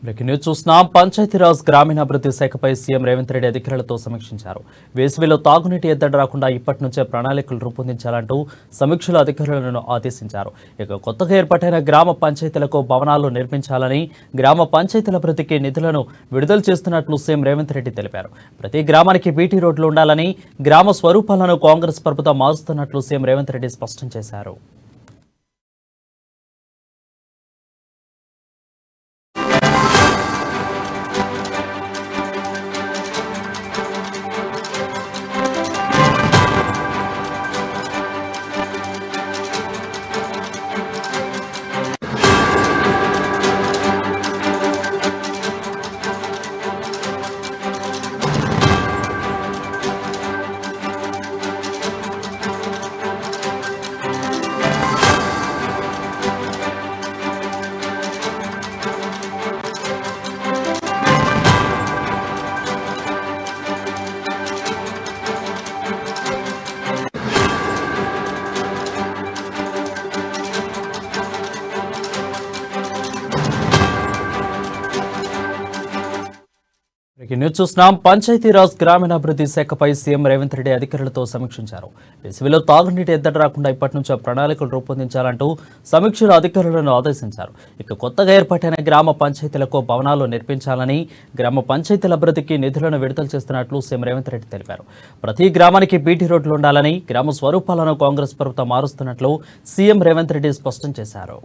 Breaking news చూస్తున్నాం. పంచాయతీరాజ్ గ్రామీణాభివృద్ధి శాఖపై CM Revanth Reddy అధికారులతో సమీక్షించారు. వేసవిలో తాగునీటి ఎద్దడి రాకుండా ఇప్పటి నుంచే ప్రణాళికలు రూపొందించాలంటూ సమీక్షలో అధికారులను ఆదేశించారు. ఇక కొత్తగా ఏర్పాటైన గ్రామ పంచాయతీలకు భవనాలు నిర్మించాలని, గ్రామ పంచాయతీల అభివృద్ధికి నిధులను విడుదల చేస్తున్నట్లు సీఎం రేవంత్ రెడ్డి తెలిపారు. ప్రతి గ్రామానికి బీటీ రోడ్లు ఉండాలని, గ్రామ స్వరూపాలను కాంగ్రెస్ ప్రభుత్వం మారుస్తున్నట్లు సీఎం రేవంత్ రెడ్డి స్పష్టం చేశారు. న్యూస్ చూస్తున్నాం. పంచాయతీరాజ్ గ్రామీణాభివృద్ధి శాఖపై సీఎం రేవంత్ రెడ్డి అధికారులతో సమీక్షించారు. వేసవిలో తాగునీటి ఎద్దడి రాకుండా ఇప్పటి నుంచే ప్రణాళికలు రూపొందించాలంటూ సమీక్షలో అధికారులను ఆదేశించారు. ఇక కొత్తగా ఏర్పాటైన గ్రామ పంచాయతీలకు భవనాలు నిర్మించాలని, గ్రామ పంచాయతీల అభివృద్ధికి నిధులను విడుదల చేస్తున్నట్లు సీఎం రేవంత్ రెడ్డి తెలిపారు. ప్రతి గ్రామానికి బీటీ రోడ్లు ఉండాలని, గ్రామ స్వరూపాలను కాంగ్రెస్ ప్రభుత్వం మారుస్తున్నట్లు సీఎం రేవంత్ రెడ్డి స్పష్టం చేశారు.